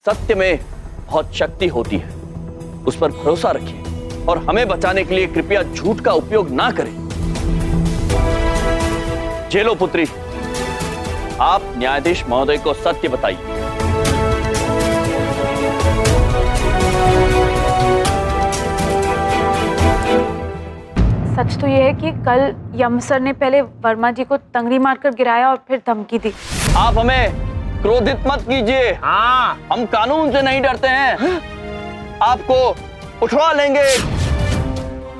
सत्य में बहुत शक्ति होती है, उस पर भरोसा रखिए और हमें बचाने के लिए कृपया झूठ का उपयोग ना करें। जेलो पुत्री, आप न्यायाधीश महोदय को सत्य बताइए। सच तो यह है कि कल यम सर ने पहले वर्मा जी को तंगड़ी मारकर गिराया और फिर धमकी दी। आप हमें क्रोधित मत कीजिए। हाँ, हम कानून से नहीं डरते हैं। आपको उठवा लेंगे।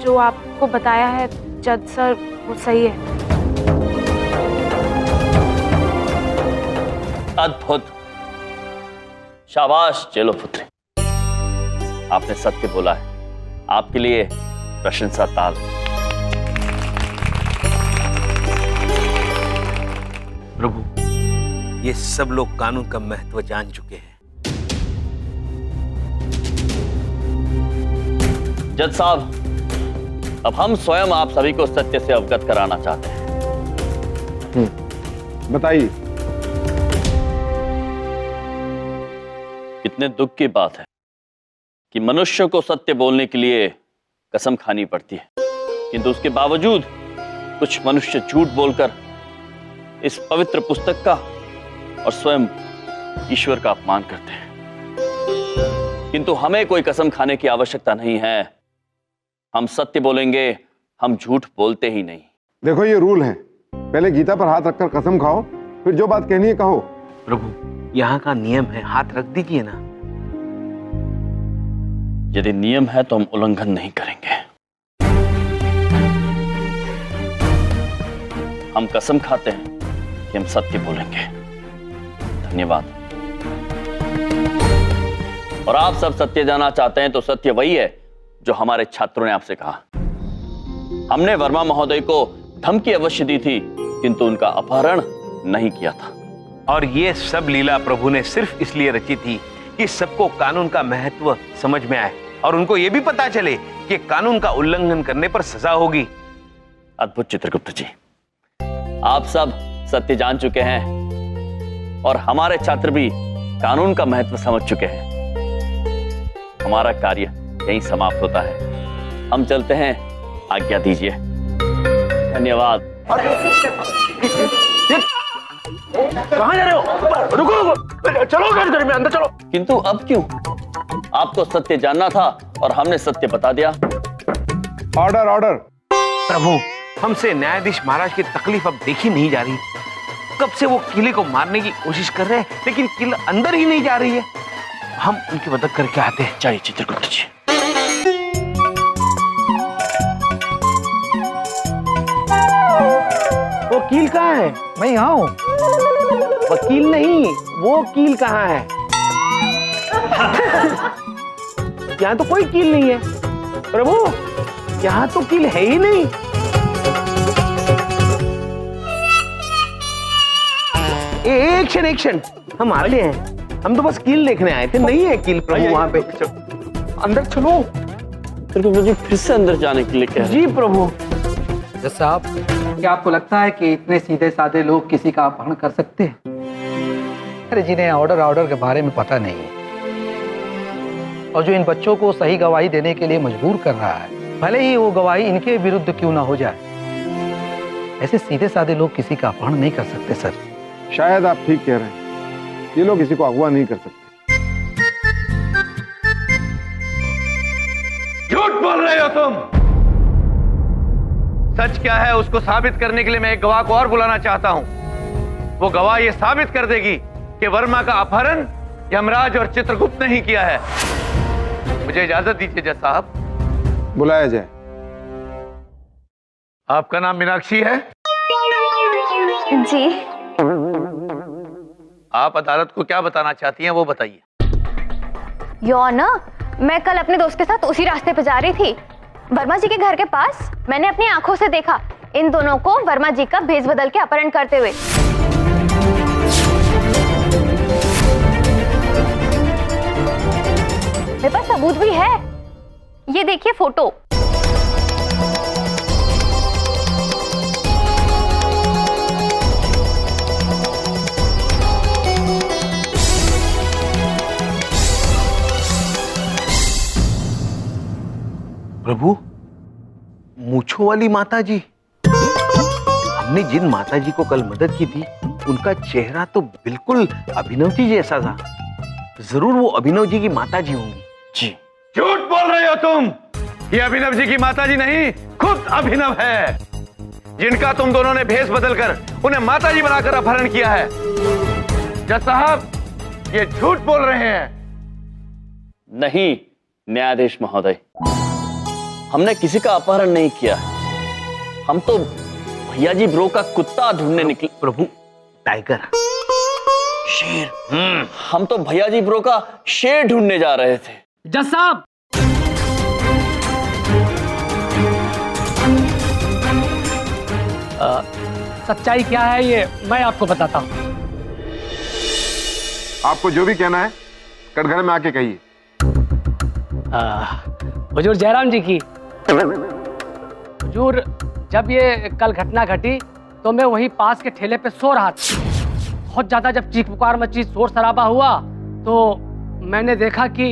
जो आपको बताया है जज सर वो सही है। अद्भुत, शाबाश जेलो पुत्री, आपने सत्य बोला है। आपके लिए प्रशंसा ताल। प्रभु, ये सब लोग कानून का महत्व जान चुके हैं। जज साहब, अब हम स्वयं आप सभी को सत्य से अवगत कराना चाहते हैं। बताइए। कितने दुख की बात है कि मनुष्य को सत्य बोलने के लिए कसम खानी पड़ती है, किंतु उसके बावजूद कुछ मनुष्य झूठ बोलकर इस पवित्र पुस्तक का और स्वयं ईश्वर का अपमान करते हैं। किंतु हमें कोई कसम खाने की आवश्यकता नहीं है। हम सत्य बोलेंगे, हम झूठ बोलते ही नहीं। देखो, ये रूल है, पहले गीता पर हाथ रखकर कसम खाओ, फिर जो बात कहनी है कहो। प्रभु, यहाँ का नियम है, हाथ रख दीजिए ना। यदि नियम है तो हम उल्लंघन नहीं करेंगे। हम कसम खाते हैं कि हम सत्य बोलेंगे। धन्यवाद। और आप सब सत्य जानना चाहते हैं तो सत्य वही है जो हमारे छात्रों ने आपसे कहा। हमने वर्मा महोदय को धमकी अवश्य दी थी, किंतु उनका अपहरण नहीं किया था। और ये सब लीला प्रभु ने सिर्फ इसलिए रची थी कि सबको कानून का महत्व समझ में आए और उनको ये भी पता चले कि कानून का उल्लंघन करने पर सजा होगी। अद्भुत चित्रगुप्त जी, आप सब सत्य जान चुके हैं और हमारे छात्र भी कानून का महत्व समझ चुके हैं। हमारा कार्य यहीं समाप्त होता है। हम चलते हैं, आज्ञा दीजिए। धन्यवाद। कहाँ जा रहे हो? रुको, चलो घर में, अंदर चलो। किंतु अब क्यों? आपको सत्य जानना था और हमने सत्य बता दिया। Order, order. प्रभु, हमसे न्यायाधीश महाराज की तकलीफ अब देखी नहीं जा रही। कब से वो किले को मारने की कोशिश कर रहे हैं, लेकिन किला अंदर ही नहीं जा रही है। हम उनकी मदद करके आते हैं। चाहिए चित्रगुप्त जी। वो कील कहाँ है? मैं यहाँ हूँ। वकील नहीं, वो कील कहाँ है? यहाँ तो कोई कील नहीं है। प्रभु, यहाँ तो कील है ही नहीं। एक्शन एक्शन, हम आ गए हैं। हम तो बस कील देखने आए थे, नहीं है कील प्रभु वहाँ पे। अंदर चलो। चित्रगुप्त जी फिर से अंदर जाने के लिए कह रहे हैं। जी प्रभु। जज साहब, क्या आपको लगता है कि इतने सीधे साधे लोग किसी का अपहरण कर सकते हैं? अरे जिन्हें ऑर्डर के बारे में पता नहीं है और जो इन बच्चों को सही गवाही देने के लिए मजबूर कर रहा है, भले ही वो गवाही इनके विरुद्ध क्यों ना हो जाए, ऐसे सीधे साधे लोग किसी का अपहरण नहीं कर सकते सर। शायद आप ठीक कह रहे हैं, ये लोग किसी को अगवा नहीं कर सकते। झूठ बोल रहे हो तुम। सच क्या है उसको साबित करने के लिए मैं एक गवाह को और बुलाना चाहता हूं। वो गवाह ये साबित कर देगी कि वर्मा का अपहरण यमराज और चित्रगुप्त ने ही किया है। मुझे इजाजत दीजिए जज साहब। बुलाया जाए। आपका नाम मीनाक्षी है? जी। आप अदालत को क्या बताना चाहती हैं वो बताइए। योना, मैं कल अपने दोस्त के साथ उसी रास्ते पे जा रही थी। वर्मा जी के घर के पास मैंने अपनी आंखों से देखा इन दोनों को वर्मा जी का भेष बदल के अपहरण करते हुए। मेरे पास सबूत भी है, ये देखिए फोटो। प्रभु, मूछों वाली माता जी। हमने जिन माता जी को कल मदद की थी उनका चेहरा तो बिल्कुल अभिनव जी जैसा था। जरूर वो अभिनव जी की माता जी होंगी। जी। झूठ बोल रहे हो तुम। ये अभिनव जी की माता जी नहीं, खुद अभिनव है, जिनका तुम दोनों ने भेष बदलकर उन्हें माता जी बनाकर अपहरण किया है। जज साहब, ये झूठ बोल रहे हैं। नहीं न्यायाधीश महोदय, हमने किसी का अपहरण नहीं किया। हम तो भैया जी ब्रो का कुत्ता ढूंढने निकले। प्रभु, टाइगर, शेर। हम तो भैया जी ब्रो का शेर ढूंढने जा रहे थे। जज साहब, सच्चाई क्या है ये मैं आपको बताता हूँ। आपको जो भी कहना है कटघरे में आके कहिए। हुजूर जयराम जी की। हुजूर, जब ये कल घटना घटी तो मैं वहीं पास के ठेले पे सो रहा था। बहुत ज्यादा जब चीख पुकार मची, शोर शराबा हुआ तो मैंने देखा कि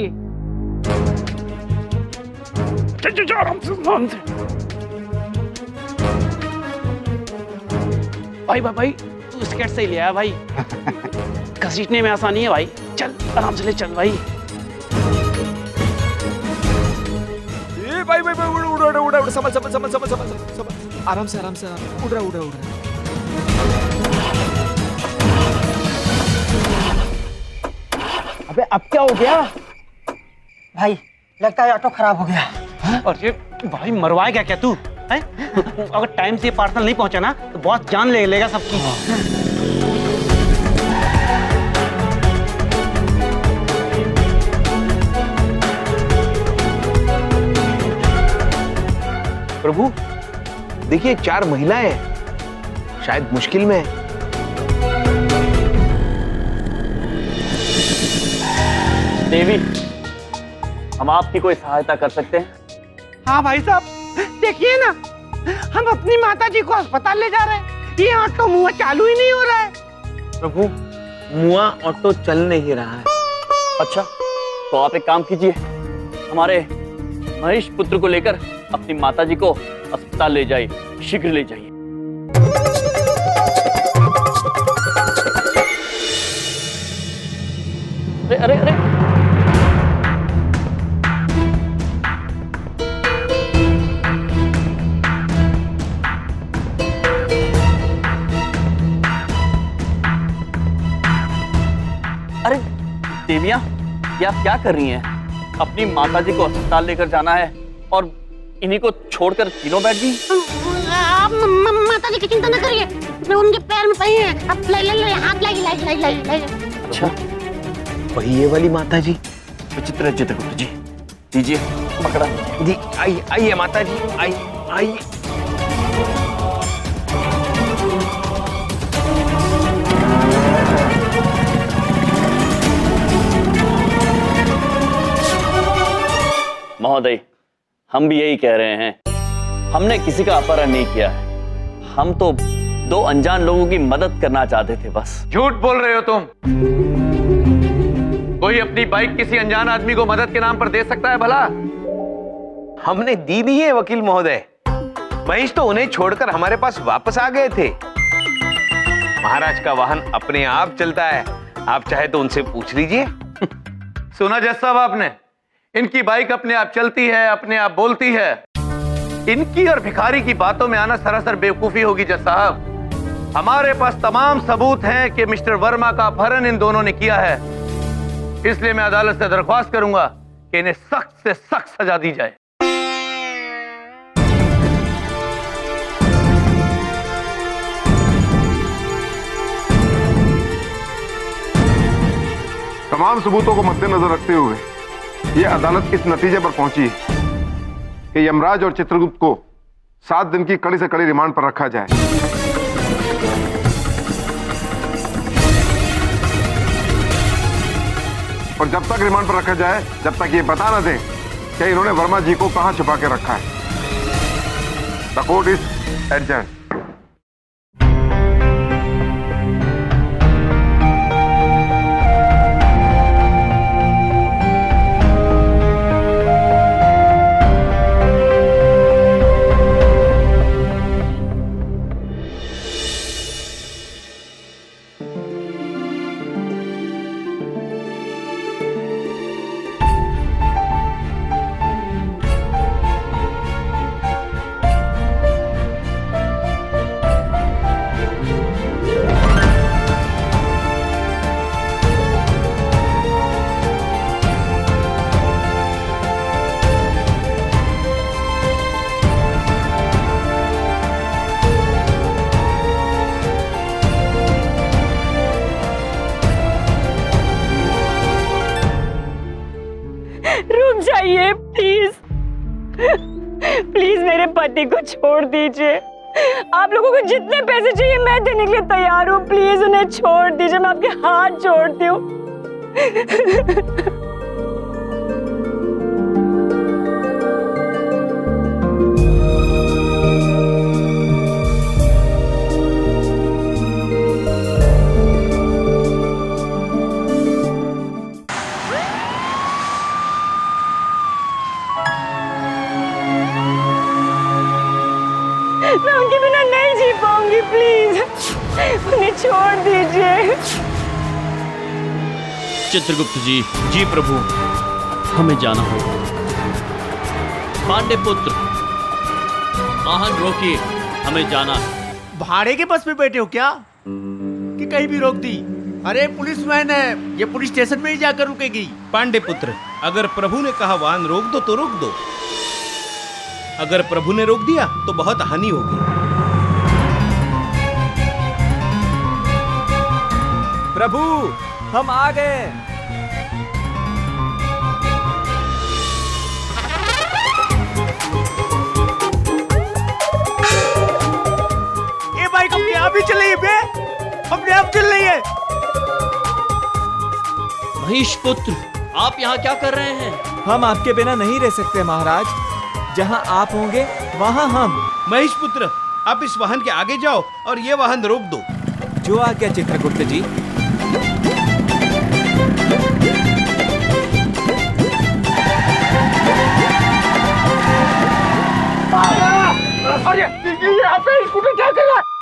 भाई तू स्केट से ही ले आया भाई। घसीटने में आसानी है भाई, चल आराम से ले चल भाई। भाई उड़ा समझ आराम से उड़ रहा। अबे अब क्या हो गया भाई? लगता है ऑटो खराब हो गया। और ये भाई मरवाएगा क्या तू है? अगर टाइम से पार्सल नहीं पहुंचा ना तो बहुत जान ले लेगा सबकी। प्रभु देखिए 4 महिलाएं हैं, शायद मुश्किल में है। देवी, हम आपकी कोई सहायता कर सकते हैं? हाँ भाई साहब, देखिए ना, हम अपनी माता जी को अस्पताल ले जा रहे हैं, ये ऑटो मुआ चालू ही नहीं हो रहा है। प्रभु, मुआ ऑटो चल नहीं रहा है। अच्छा, तो आप एक काम कीजिए, हमारे महेश पुत्र को लेकर अपनी माताजी को अस्पताल ले जाइए, शीघ्र ले जाइए। अरे अरे अरे, अरे देविया, ये आप क्या कर रही हैं? अपनी माताजी को अस्पताल लेकर जाना है और इन्हीं को छोड़कर तीनों बैठ गई। आप माता जी की चिंता न करिए, मैं उनके पैर में पड़ी हैं। अब ले हाथ लाइए। अच्छा, वही ये वाली माता जी। चित्रगुप्त जी, दीजिए पकड़ा जी। आइए माता जी, आइए। महोदय, हम भी यही कह रहे हैं, हमने किसी का अपहरण नहीं किया है। हम तो 2 अनजान लोगों की मदद करना चाहते थे बस। झूठ बोल रहे हो तुम। कोई अपनी बाइक किसी अनजान आदमी को मदद के नाम पर दे सकता है भला? हमने दी नहीं है वकील महोदय। महेश तो उन्हें छोड़कर हमारे पास वापस आ गए थे। महाराज का वाहन अपने आप चलता है, आप चाहे तो उनसे पूछ लीजिए। सुना जज साहब आपने? इनकी बाइक अपने आप चलती है, अपने आप बोलती है। इनकी और भिखारी की बातों में आना सरासर बेवकूफी होगी जज साहब। हमारे पास तमाम सबूत हैं कि मिस्टर वर्मा का अपहरण इन दोनों ने किया है। इसलिए मैं अदालत से दरख्वास्त करूंगा कि इन्हें सख्त से सख्त सजा दी जाए। तमाम सबूतों को मद्देनजर रखते हुए यह अदालत इस नतीजे पर पहुंची है कि यमराज और चित्रगुप्त को 7 दिन की कड़ी से कड़ी रिमांड पर रखा जाए। और जब तक रिमांड पर रखा जाए, जब तक ये बता न दें कि इन्होंने वर्मा जी को कहां छुपा के रखा है। The court is adjourned. रुक जाइए प्लीज, प्लीज मेरे पति को छोड़ दीजिए। आप लोगों को जितने पैसे चाहिए मैं देने के लिए तैयार हूँ, प्लीज उन्हें छोड़ दीजिए, मैं आपके हाथ जोड़ती हूँ। मैं उनके बिना नहीं जी पाऊंगी, प्लीज उन्हें छोड़ दीजिए। चित्रगुप्त जी, जी प्रभु, हमें जाना होगा। पांडे पुत्र, वाहन रोकिए, हमें जाना है। भाड़े के बस में बैठे हो क्या कि कहीं भी रोक दी? अरे पुलिस वैन है, ये पुलिस स्टेशन में ही जाकर रुकेगी। पांडे पुत्र, अगर प्रभु ने कहा वाहन रोक दो तो रोक दो। अगर प्रभु ने रोक दिया तो बहुत हानि होगी। प्रभु, हम आ गए। ये बाइक अपने आप ही चल रही है बे, अपने आप चल रही है। महेश पुत्र, आप यहाँ क्या कर रहे हैं? हम आपके बिना नहीं रह सकते महाराज, जहाँ आप होंगे वहाँ हम। महेश पुत्र, आप इस वाहन के आगे जाओ और ये वाहन रोक दो। जो आज्ञा चित्रगुप्त जी।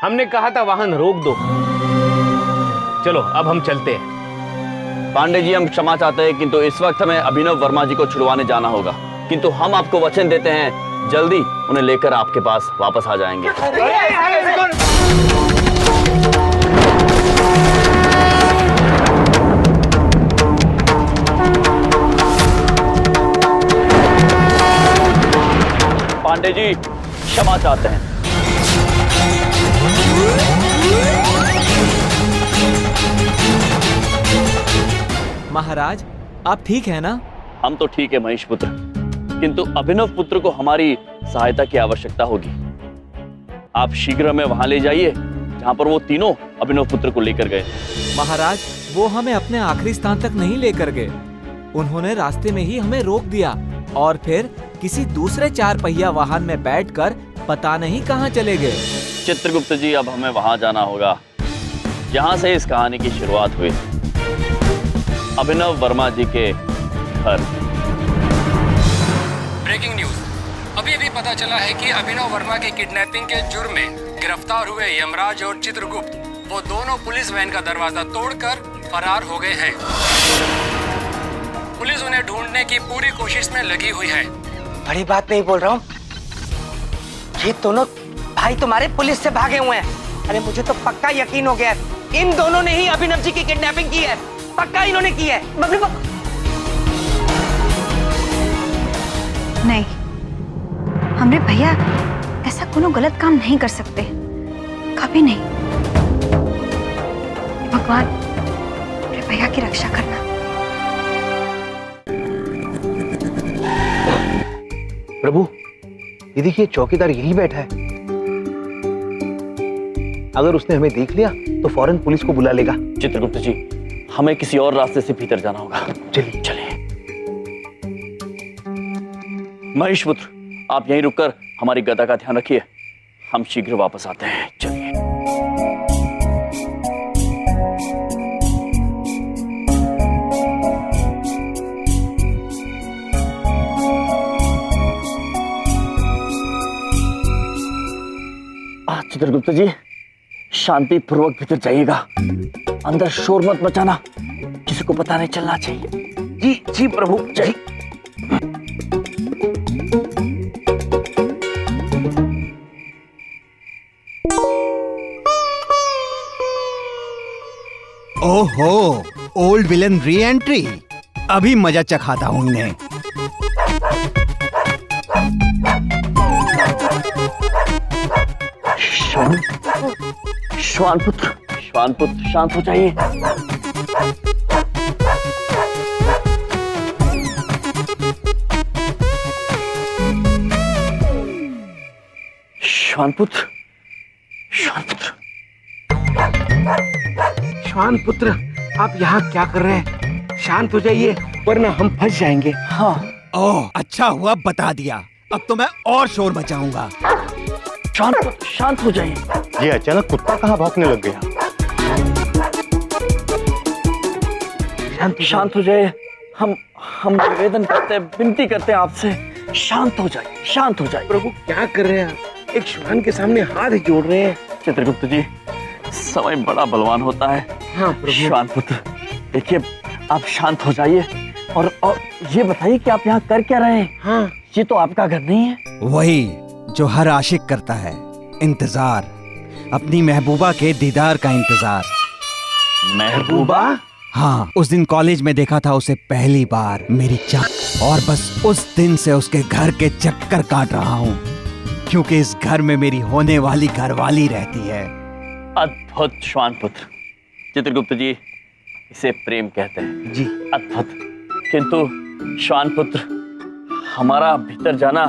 हमने कहा था वाहन रोक दो। चलो अब हम चलते हैं। पांडे जी, हम क्षमा चाहते हैं, किंतु इस वक्त हमें अभिनव वर्मा जी को छुड़वाने जाना होगा। किंतु हम आपको वचन देते हैं, जल्दी उन्हें लेकर आपके पास वापस आ जाएंगे। पांडे जी, क्षमा चाहते हैं। महाराज, आप ठीक है ना? हम तो ठीक है महेश पुत्र, किंतु अभिनव पुत्र को हमारी सहायता की आवश्यकता होगी। आप शीघ्र हमें वहां ले जाइए जहां पर वो तीनों अभिनव पुत्र को लेकर गए। महाराज, वो हमें अपने आखिरी स्थान तक नहीं लेकर गए। उन्होंने रास्ते में ही हमें रोक दिया और फिर किसी दूसरे 4 पहिया वाहन में बैठकर पता नहीं कहां चले गए। चित्रगुप्त जी, अब हमें वहां जाना होगा जहां से इस कहानी की शुरुआत हुई, अभिनव वर्मा जी के घर। ब्रेकिंग न्यूज, अभी अभी पता चला है कि अभिनव वर्मा के किडनैपिंग के जुर्म में गिरफ्तार हुए यमराज और चित्रगुप्त, वो दोनों पुलिस वैन का दरवाजा तोड़कर फरार हो गए हैं। पुलिस उन्हें ढूंढने की पूरी कोशिश में लगी हुई है। बड़ी बात नहीं बोल रहा हूँ, ये दोनों भाई तुम्हारे पुलिस से भागे हुए हैं। अरे मुझे तो पक्का यकीन हो गया है, इन दोनों ने ही अभिनव जी की किडनैपिंग की है। पक्का इन्होंने की है। नहीं, हमरे भैया ऐसा कोनो गलत काम नहीं कर सकते, कभी नहीं। भगवान मेरे भैया की रक्षा करना। प्रभु, ये देखिए चौकीदार यही बैठा है। अगर उसने हमें देख लिया तो फौरन पुलिस को बुला लेगा। चित्रगुप्त जी, हमें किसी और रास्ते से भीतर जाना होगा। चलिए चलिए। महेश पुत्र, आप यहीं रुककर हमारी गदा का ध्यान रखिए, हम शीघ्र वापस आते हैं। चलिए। चित्रगुप्त जी, शांति पूर्वक भीतर जाइएगा, अंदर शोर मत मचाना, किसी को पता नहीं चलना चाहिए। जी जी प्रभु जी। ओहो, ओल्ड विलन री एंट्री। अभी मजा चखाता हूं इन्हें। श्वानपुत्र, श्वानपुत्र, शांत हो जाइए। श्वान पुत्र, श्वान पुत्र, श्वान पुत्र, आप यहाँ क्या कर रहे हैं? शांत हो जाइए वरना हम फंस जाएंगे। हाँ। ओह, अच्छा हुआ बता दिया। अब तो मैं और शोर मचाऊंगा। श्वान पुत्र, शांत हो जाइए। ये अचानक कुत्ता कहाँ भौंकने लग गया? शांत हो जाइए। हम निवेदन करते हैं, विनती करते हैं आपसे, शांत हो जाइए, शांत हो जाइए। प्रभु क्या कर रहे हैं आप? एक श्वान के सामने हाथ जोड़ रहे हैं। चित्रगुप्त जी, समय बड़ा बलवान होता है। हाँ प्रभु। श्वान पुत्र, देखिए आप शांत हो जाइए और ये बताइए कि आप यहाँ कर क्या रहे हैं? हाँ, ये तो आपका घर नहीं है। वही जो हर आशिक करता है, इंतजार, अपनी महबूबा के दीदार का इंतजार। महबूबा? हाँ, उस दिन कॉलेज में देखा था उसे पहली बार, मेरी चाह, और बस उस दिन से उसके घर के चक्कर काट रहा हूँ, क्योंकि इस घर में मेरी होने वाली घरवाली रहती है। अद्भुत श्वान पुत्र। चित्रगुप्त जी, इसे प्रेम कहते हैं जी। अद्भुत। किंतु श्वान पुत्र, हमारा भीतर जाना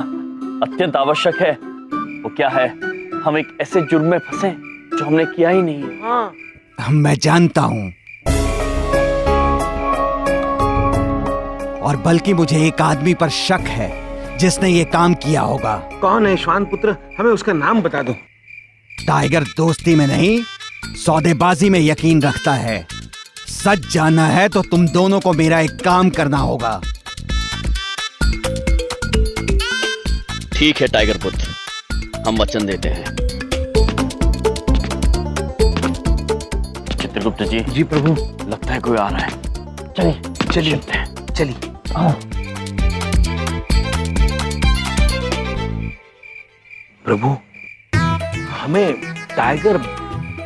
अत्यंत आवश्यक है। वो क्या है? हम एक ऐसे जुर्म में फंसे जो हमने किया ही नहीं है। हाँ। मैं जानता हूँ, और बल्कि मुझे एक आदमी पर शक है जिसने ये काम किया होगा। कौन है श्वान पुत्र? हमें उसका नाम बता दो। टाइगर दोस्ती में नहीं, सौदेबाजी में यकीन रखता है। सच जानना है तो तुम दोनों को मेरा एक काम करना होगा। ठीक है टाइगर पुत्र, हम वचन देते हैं। चित्रगुप्त जी। जी प्रभु। लगता है कोई आ रहा है। चलिए चलिए। प्रभु, हमें टाइगर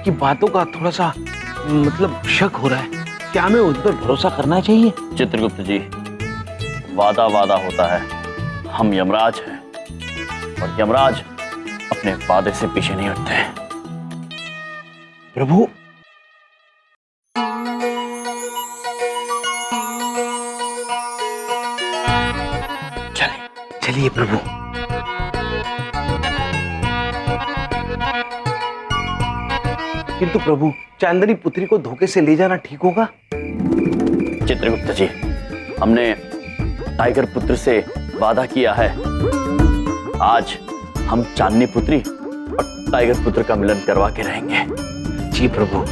की बातों का थोड़ा सा मतलब शक हो रहा है। क्या हमें उस पर भरोसा करना चाहिए? चित्रगुप्त जी, वादा वादा होता है। हम यमराज हैं और यमराज अपने वादे से पीछे नहीं हटते हैं। प्रभु, चलिए प्रभु। किंतु प्रभु, चांदनी पुत्री को धोखे से ले जाना ठीक होगा? चित्रगुप्त जी, हमने टाइगर पुत्र से वादा किया है। आज हम चांदनी पुत्री और टाइगर पुत्र का मिलन करवा के रहेंगे। जी प्रभु।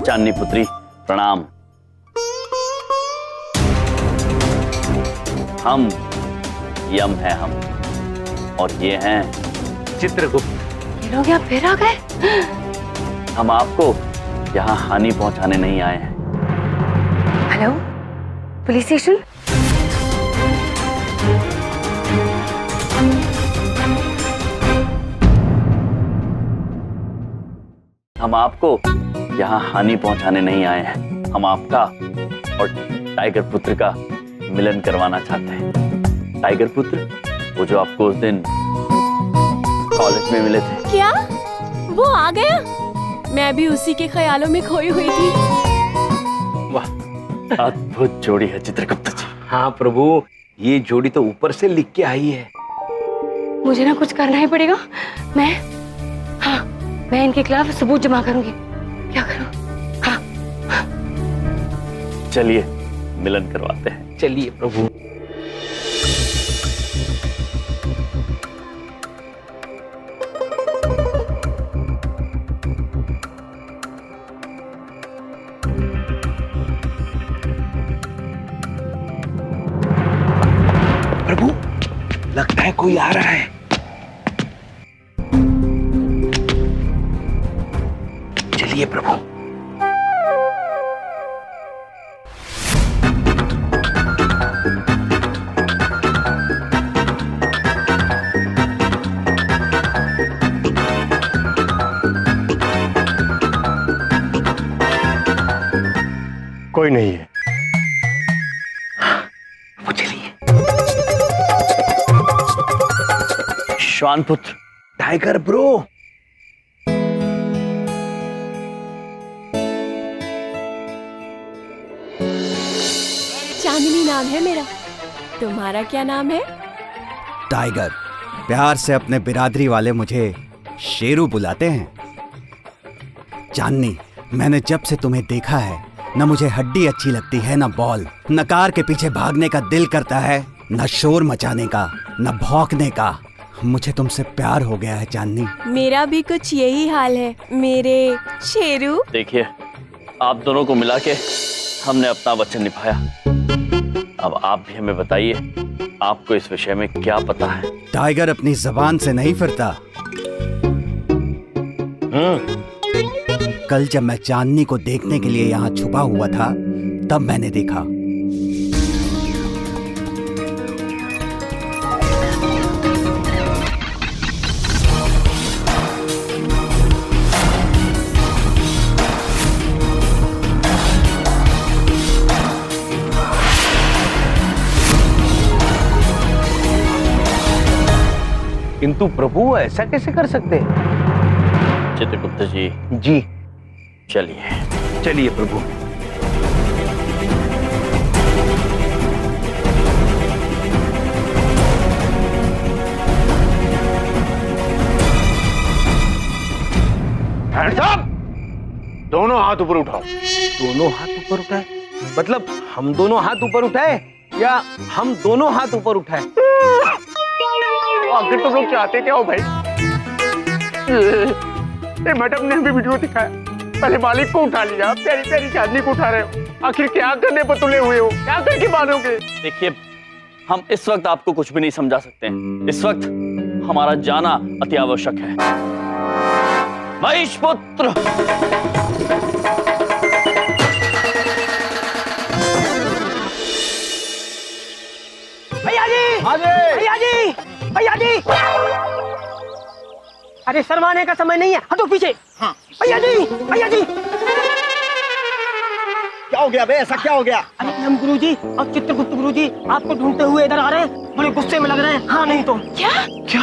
चांदनी पुत्री प्रणाम। हम यम है हम, और ये हैं चित्रगुप्त। ये लोग यहाँ फिर आ गए? हम आपको यहाँ हानि पहुंचाने नहीं आए हैं। Hello, police station? हम आपको यहाँ हानि पहुंचाने नहीं आए हैं। हम आपका और टाइगर पुत्र का मिलन करवाना चाहते हैं। टाइगर पुत्र, वो जो आपको उस दिन कॉलेज में मिले थे। क्या वो आ गया? मैं भी उसी के ख्यालों में खोई हुई थी। वाह, अद्भुत जोड़ी है चित्रगुप्त जी। हाँ प्रभु, ये जोड़ी तो ऊपर से लिख के आई है। मुझे ना कुछ करना ही पड़ेगा। मैं इनके खिलाफ सबूत जमा करूंगी। क्या करूं? चलिए मिलन करवाते हैं। चलिए प्रभु। प्रभु, लगता है कोई आ रहा है। चलिए प्रभु। कोई नहीं है। वो चलिए। श्वान पुत्र। Tiger bro. चांदनी नाम है मेरा। तुम्हारा क्या नाम है? टाइगर। प्यार से अपने बिरादरी वाले मुझे शेरू बुलाते हैं। चांदनी, मैंने जब से तुम्हें देखा है, न मुझे हड्डी अच्छी लगती है न बॉल, न कार के पीछे भागने का दिल करता है, न शोर मचाने का, न भौंकने का। मुझे तुमसे प्यार हो गया है चांदनी। मेरा भी कुछ यही हाल है मेरे शेरू। देखिए, आप दोनों को मिला के हमने अपना वचन निभाया। अब आप भी हमें बताइए, आपको इस विषय में क्या पता है? टाइगर अपनी जबान से नहीं फिरता। कल जब मैं चांदनी को देखने के लिए यहाँ छुपा हुआ था, तब मैंने देखा। किंतु प्रभु ऐसा कैसे कर सकते हैं? चित्रगुप्त जी। जी। चलिए चलिए प्रभु। साहब, दोनों हाथ ऊपर उठाओ। दोनों हाथ ऊपर उठाए? मतलब हम दोनों हाथ ऊपर उठाए या हम दोनों हाथ ऊपर उठाए? आखिर तुम लोग चाहते क्या हो भाई? ये मैडम ने भी वीडियो दिखाया, पहले मालिक को उठा लिया, प्यारी प्यारी चांदनी को उठा रहे हो। आखिर क्या करने पर तुले हुए हो? क्या करके मानोगे? देखिए, हम इस वक्त आपको कुछ भी नहीं समझा सकते हैं। इस वक्त हमारा जाना अति आवश्यक है। महिषपुत्र, भैया जी, भैया जी, भैया जी। अरे शर्माने का समय नहीं है, हटो पीछे। हाँ। भैया जी, भैया जी। क्या हो गया बे? ऐसा क्या हो गया? अरे हम गुरुजी और चित्रगुप्त गुरुजी आपको ढूंढते हुए इधर आ रहे हैं, बड़े गुस्से में लग रहे हैं। हाँ नहीं तो क्या? क्या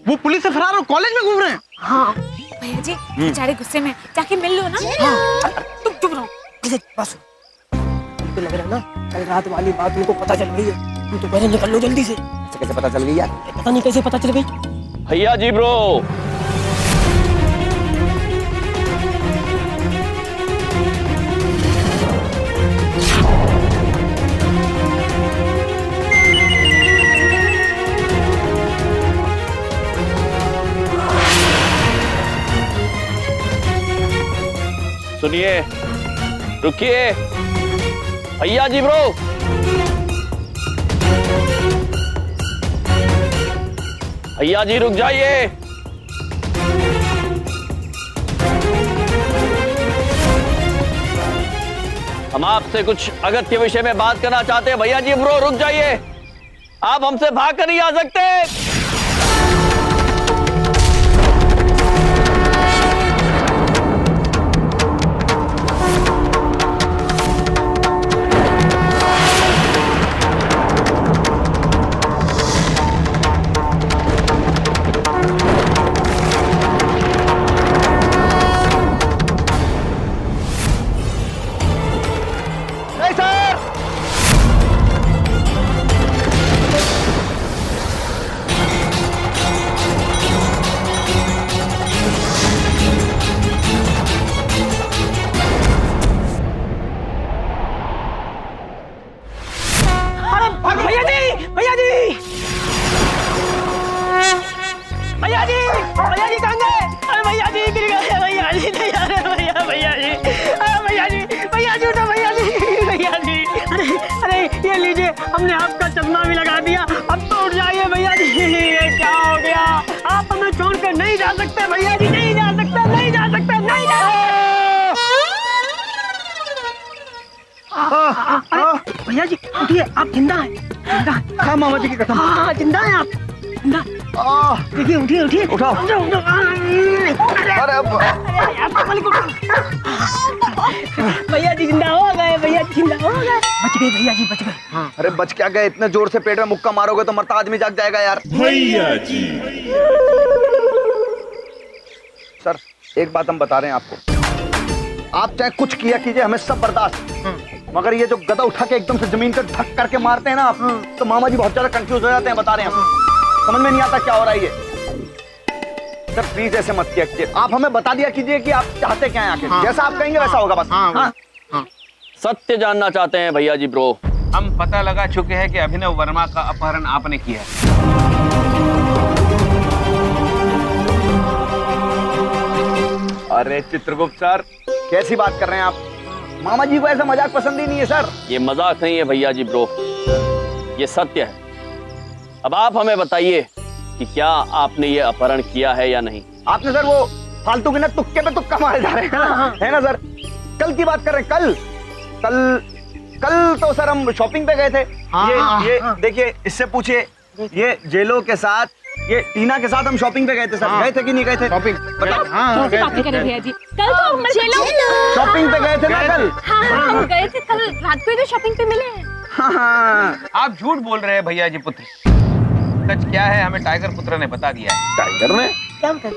वो पुलिस से फरार और कॉलेज में घूम रहे हैं? हाँ भैया जी, बेचारे गुस्से में, जाके मिल लो ना। हाँ। तुम चुप रहो। बस तो लग रहा है ना, कल रात वाली बात उनको पता चल गई है। तुम तो पहले निकल लो जल्दी से। कैसे पता चल गई यार? पता नहीं कैसे पता चल गई। भैया जी ब्रो, सुनिए, रुकिए। भैया जी ब्रो, भैया जी रुक जाइए। हम आपसे कुछ अगत्य विषय में बात करना चाहते हैं। भैया जी ब्रो रुक जाइए, आप हमसे भाग कर नहीं आ सकते। भैया जी, भैया जी, भैया जी, भैया जी कहाँ गए? अरे भैया जी गिर गए। भैया जी नहीं आ रहे। भैया, भैया जी, अरे भैया जी, भैया जी उठो। भैया जी, भैया जी, अरे अरे ये लीजिए, हमने आपका चश्मा भी लगा दिया। अब तो उठ जाइए भैया जी। ये क्या हो गया? आप हमें छोड़ कर नहीं जा सकते भैया जी, नहीं जा सकते, नहीं जा सकते, नहीं जा सकते। भैया जी उठिए, आप जिंदा हैं। जिंदा? हाँ मामा जी की कसम। हाँ जिंदा हैं आप, जिंदा। देखिए, उठिए उठिए, उठाओ। भैया जी जिंदा हो गए, भैया जी जिंदा हो गए। बच गए भैया जी, बच गए। हाँ। अरे बच क्या गए? इतने जोर से पेट में मुक्का मारोगे तो मरता आदमी जाग जाएगा यार। भैया जी। सर एक बात हम बता रहे हैं आपको, आप चाहे कुछ किया कीजिए, हमें सब बर्दाश्त, मगर ये जो गदा उठा के एकदम से जमीन पर धक करके मारते हैं ना आप, तो मामा जी बहुत ज्यादा कंफ्यूज हो जाते हैं, बता रहे हैं हम। समझ में नहीं आता क्या हो रहा है ये। सर प्लीज ऐसे मत किया कीजिए, आप हमें बता दिया कीजिए कि आप चाहते क्या हैं आखिर। जैसा आप कहेंगे वैसा होगा बस। हाँ। सत्य जानना चाहते हैं भैया जी ब्रो। हम पता लगा चुके हैं कि अभिनव वर्मा का अपहरण आपने किया है। अरे चित्रगुप्त सर, कैसी बात कर रहे हैं आप? मामा जी को ऐसा मजाक पसंद ही नहीं है सर। ये मजाक नहीं है भैया जी ब्रो, ये सत्य है। अब आप हमें बताइए कि क्या आपने ये अपहरण किया है या नहीं। आपने सर वो फालतू के ना तुक्के पे तुक्का मारे जा रहे हैं ना, है ना सर? कल की बात कर रहे हैं, कल तो सर हम शॉपिंग पे गए थे। ये देखिए, इससे पूछिए, ये जेलो के साथ, ये टीना के साथ हम शॉपिंग पे गए थे सर। गए थे कि नहीं गए थे? शॉपिंग बताओ। बातें कर रहे भैया जी, कल तो हम शॉपिंग पे गए थे ना कल। हम गए थे कल रात को ही तो शॉपिंग पे मिले हैं। आप झूठ बोल रहे हैं भैया जी पुत्र। सच क्या है हमें टाइगर पुत्र ने बता दिया है। टाइगर ने? क्या बता?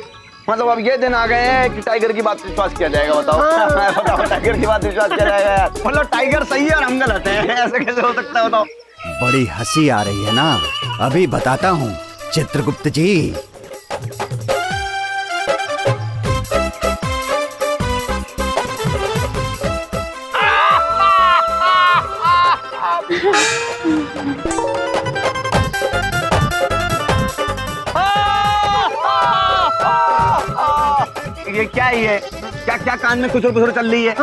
मतलब अब ये दिन आ गए हैं कि टाइगर की बात पे विश्वास किया जाएगा? बताओ। बताओ, टाइगर की बात विश्वास किया जाएगा यार? मतलब टाइगर सही है और हम गलत हैं, ऐसे कैसे हो सकता है बताओ? बड़ी हंसी आ रही है ना, अभी बताता हूँ चित्रगुप्त जी। ये क्या है? ये क्या क्या कान में कुछ और चल रही है?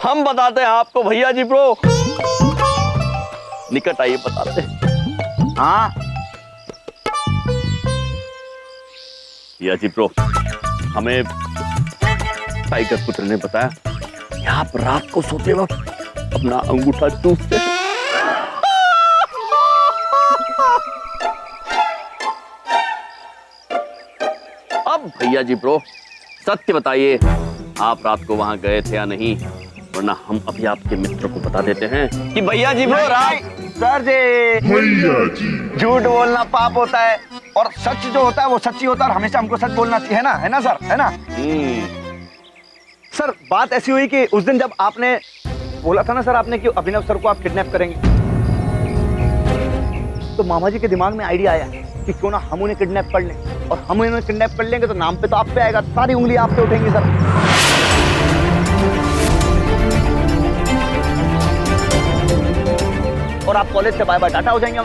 हम बताते हैं आपको भैया जी ब्रो, निकट आइए बताते हैं। हाँ भैया जी ब्रो, हमें टाइगर पुत्र ने बताया कि आप रात को सोते वक्त अपना अंगूठा चूसते हैं। अब भैया जी ब्रो सत्य बताइए, आप रात को वहां गए थे या नहीं, वरना हम अभी आपके मित्र को बता देते हैं कि भैया जी ब्रो रात। सर जी, झूठ बोलना पाप होता है और सच जो होता है वो सच्ची होता है और हमेशा हमको सच बोलना चाहिए, है ना सर? है ना? सर बात ऐसी हुई कि उस दिन जब आपने बोला था ना सर, आपने कि अभिनव सर को आप किडनैप करेंगे, तो मामा जी के दिमाग में आइडिया आया कि क्यों ना हम उन्हें किडनैप कर लें, और हम उन्हें किडनैप कर लेंगे तो नाम पे तो आप पे आएगा, सारी उंगली आप पे उठेंगी सर। और आप कॉलेज से बाय बाय टाटा हो जाएंगे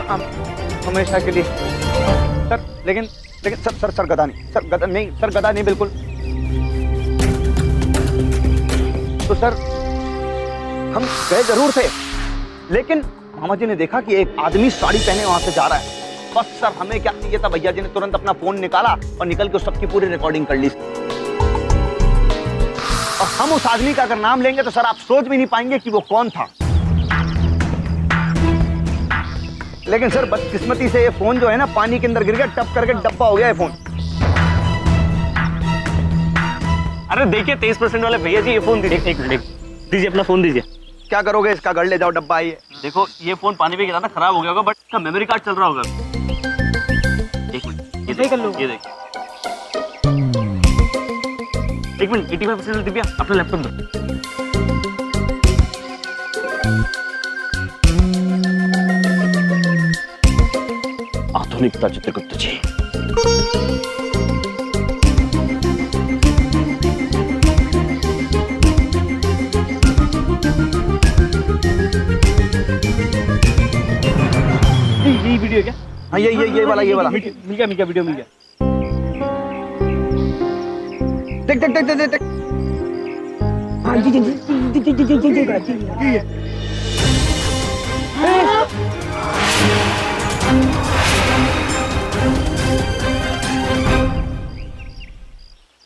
हमेशा के लिए सर। लेकिन सर गधा नहीं, सर गधा नहीं, सर गधा नहीं बिल्कुल। तो सर हम गए जरूर थे, लेकिन मामा जी ने देखा कि एक आदमी साड़ी पहने वहां से जा रहा है। बस सर हमें क्या चाहिए था, भैया जी ने तुरंत अपना फोन निकाला और निकल के सबकी पूरी रिकॉर्डिंग कर ली। और हम उस आदमी का अगर नाम लेंगे तो सर आप सोच भी नहीं पाएंगे कि वो कौन था। लेकिन सर बदकिस्मती से ये फोन जो है ना पानी के अंदर गिर गया, टप करके डब्बा हो गया ये फोन। अरे देखिए 23% वाले भैया जी, ये फोन दीजिए। एक मिनट दीजिए, अपना फोन दीजिए। क्या करोगे इसका? घर ले जाओ, डब्बा है ये। देखो ये फोन पानी में गिरा था, खराब हो गया होगा, बट इसका मेमोरी कार्ड चल रहा होगा। एक मिनट ये कर लो, ये देखिए। एक मिनट 85% दिव्या अपना लैपटॉप दो। आधुनिकता चित्रगुप्त जी। यही वीडियो क्या? हाँ ये वाला मिल गया वीडियो मिल गया। देख। हाँ जी।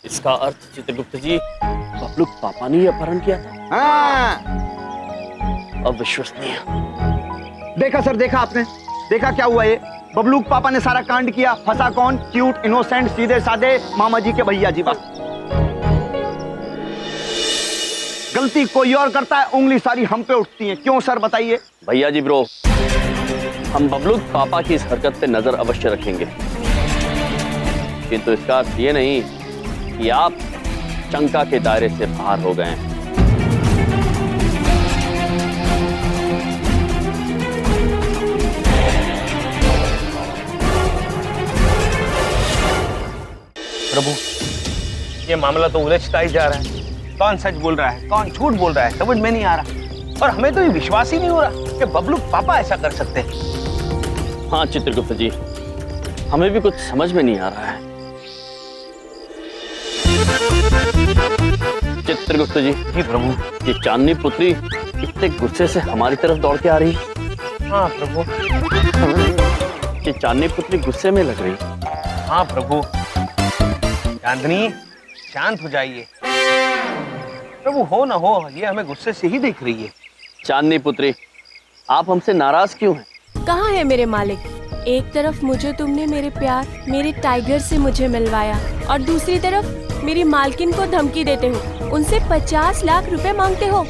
इसका अर्थ चित्रगुप्त जी, बबलूक पापा ने अपहरण किया था। हाँ। अविश्वसनीय। देखा सर, देखा आपने, देखा क्या हुआ? ये बबलूक पापा ने सारा कांड किया। फंसा कौन? क्यूट, इनोसेंट, सीधे साधे मामा जी के भैया जी। बस गलती कोई और करता है, उंगली सारी हम पे उठती है। क्यों सर बताइए? भैया जी ब्रो, हम बबलूक पापा की इस हरकत पे नजर अवश्य रखेंगे, किंतु इसका अर्थ ये नहीं कि आप शंका के दायरे से बाहर हो गए हैं। प्रभु, ये मामला तो उलझता ही जा रहा है। कौन सच बोल रहा है, कौन झूठ बोल रहा है, समझ में नहीं आ रहा। और हमें तो ये विश्वास ही नहीं हो रहा कि बबलू पापा ऐसा कर सकते हैं। हाँ चित्रगुप्त जी, हमें भी कुछ समझ में नहीं आ रहा है। चित्रगुप्त जी। जी प्रभु। ये चांदनी पुत्री इतने गुस्से से हमारी तरफ दौड़ के आ रही है। हाँ प्रभु। ये चांदनी पुत्री गुस्से में लग रही। हाँ प्रभु। चांदनी शांत हो जाइए प्रभु, हो ना हो ये हमें गुस्से से ही देख रही है। चांदनी पुत्री, आप हमसे नाराज क्यों हैं? कहाँ है मेरे मालिक? एक तरफ मुझे तुमने मेरे प्यार, मेरे टाइगर से मुझे मिलवाया, और दूसरी तरफ मेरी मालकिन को धमकी देते हो, उनसे 50 लाख रुपए मांगते हो।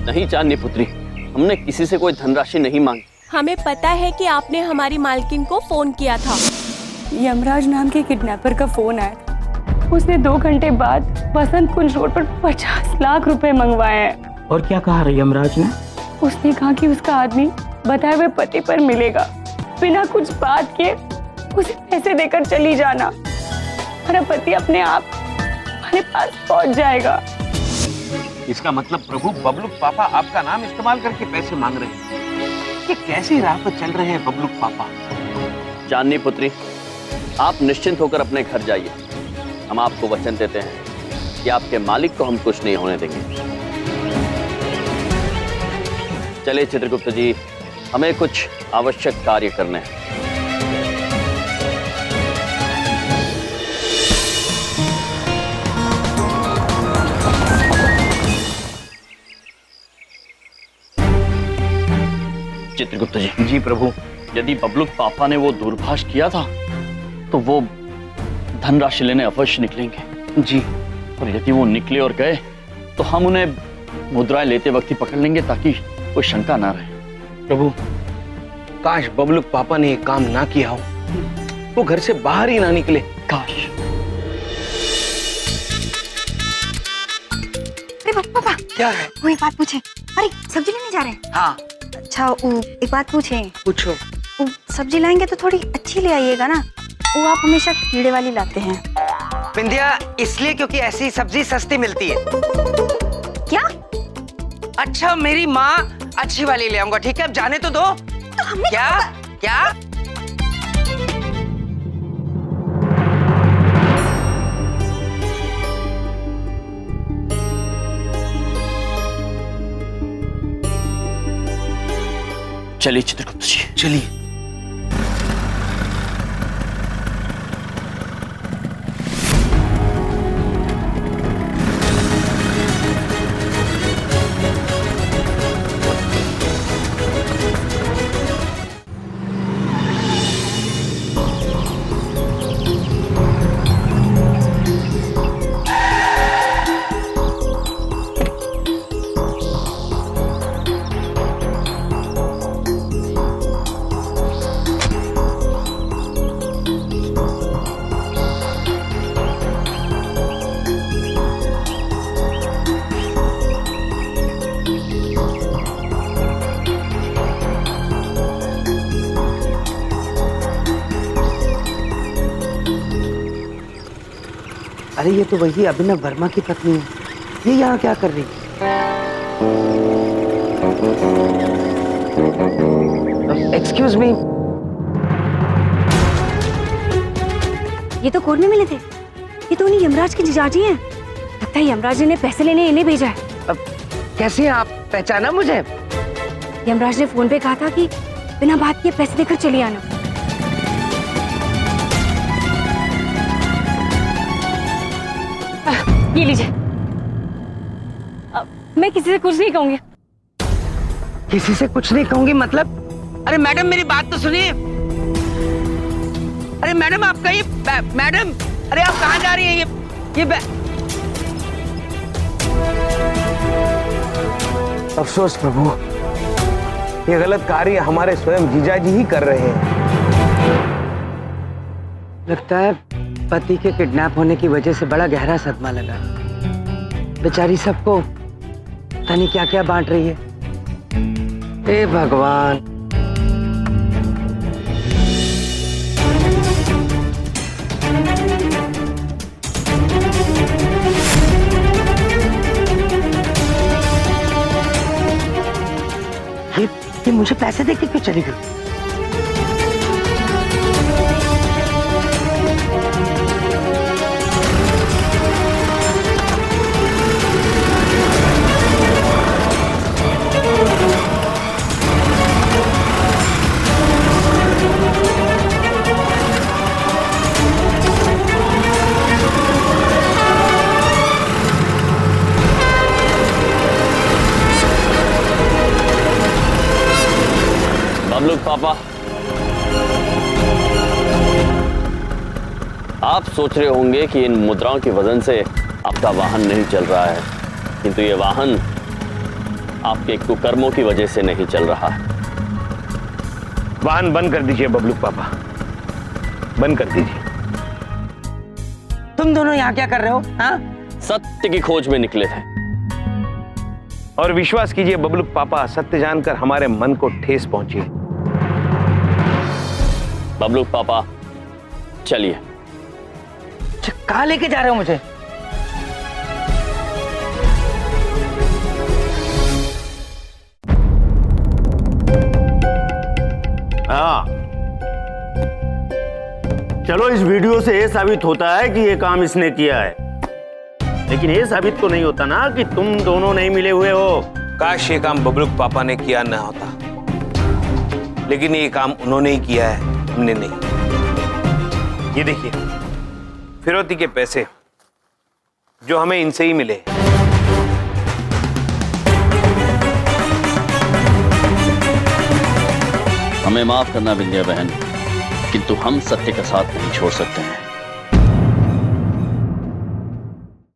नहीं चांदनी पुत्री, हमने किसी से कोई धनराशि नहीं मांगी। हमें पता है कि आपने हमारी मालकिन को फोन किया था। यमराज नाम के किडनैपर का फोन आया। उसने 2 घंटे बाद बसंत कुंज रोड पर 50 लाख रुपए मंगवाए हैं। और क्या कहा रे यमराज ने? उसने कहा कि उसका आदमी बताए हुए पते पर मिलेगा, बिना कुछ बात किए उसे पैसे देकर चली जाना, मेरा पति अपने आप हमारे पास पहुंच जाएगा। इसका मतलब प्रभु बबलू पापा आपका नाम इस्तेमाल करके पैसे मांग रहे हैं। ये कैसी राह पर चल रहे हैं बबलू पापा? चांदनी पुत्री, आप निश्चिंत होकर अपने घर जाइए। हम आपको वचन देते हैं कि आपके मालिक को हम कुछ नहीं होने देंगे। चलिए चित्रगुप्त जी, हमें कुछ आवश्यक कार्य करने हैं। चित्रगुप्त जी। जी प्रभु। यदि बबलू पापा ने वो दूरभाष किया था तो वो धनराशि लेने अवश्य निकलेंगे। जी। और यदि वो निकले और गए तो हम उन्हें मुद्राएं लेते वक्त ही पकड़ लेंगे ताकि कोई शंका ना रहे। प्रभु, काश बबलू पापा ने ये काम ना किया हो, वो घर से बाहर ही ना निकले। काश। अरे पापा, क्या है? वो एक बात पूछे। अरे सब्जी लेने जा रहे हैं? हाँ। अच्छा, वो एक बात पूछे। पूछो। वो सब्जी लाएंगे तो थोड़ी अच्छी ले आइएगा ना, वो आप हमेशा कीड़े वाली लाते हैं। बिंदिया, इसलिए क्योंकि ऐसी सब्जी सस्ती मिलती है। क्या? अच्छा, मेरी माँ अच्छी वाली ले आऊंगा, ठीक है? अब जाने तो दो। तो हमने क्या क्या? चलिए चित्रगुप्त जी, चलिए। अरे ये तो वही अभिनव वर्मा की पत्नी है, ये यहाँ क्या कर रही है? Excuse me. ये तो कोर्ट में मिले थे। ये तो उन्हीं यमराज के जिजाजी हैं। लगता है यमराज ने पैसे लेने इन्हें भेजा है। अब कैसे आप पहचाना मुझे? यमराज ने फोन पे कहा था कि बिना बात किए पैसे देकर चली आना। ये लीजिए। मैं किसी से कुछ नहीं कहूंगी। किसी से कुछ नहीं कहूंगी मतलब? अरे मैडम, मेरी बात तो सुनिए। अरे मैडम, आप कहीं मैडम, अरे आप कहाँ जा रही हैं? ये अफसोस प्रभु, ये गलत कार्य हमारे स्वयं जीजाजी ही कर रहे हैं। लगता है पति के किडनैप होने की वजह से बड़ा गहरा सदमा लगा। बेचारी सबको पता नहीं क्या क्या बांट रही है। हे भगवान। मुझे पैसे देके क्यों चली गई? बबलू पापा, आप सोच रहे होंगे कि इन मुद्राओं की वजन से आपका वाहन नहीं चल रहा है, किंतु ये वाहन आपके कुकर्मों की वजह से नहीं चल रहा है। वाहन बंद कर दीजिए बबलू पापा, बंद कर दीजिए। तुम दोनों यहाँ क्या कर रहे हो? हाँ? सत्य की खोज में निकले थे। और विश्वास कीजिए बबलू पापा, सत्य जानकर हमारे मन को ठेस पहुंची है। बबलू पापा चलिए। कहाँ लेके जा रहे हो मुझे? हाँ, चलो इस वीडियो से ये साबित होता है कि ये काम इसने किया है, लेकिन ये साबित तो नहीं होता ना कि तुम दोनों नहीं मिले हुए हो। काश ये काम बबलू पापा ने किया ना होता, लेकिन ये काम उन्होंने ही किया है, हमने नहीं। ये देखिए फिरौती के पैसे जो हमें इनसे ही मिले। हमें माफ करना विंध्या बहन, किंतु हम सत्य का साथ नहीं छोड़ सकते हैं।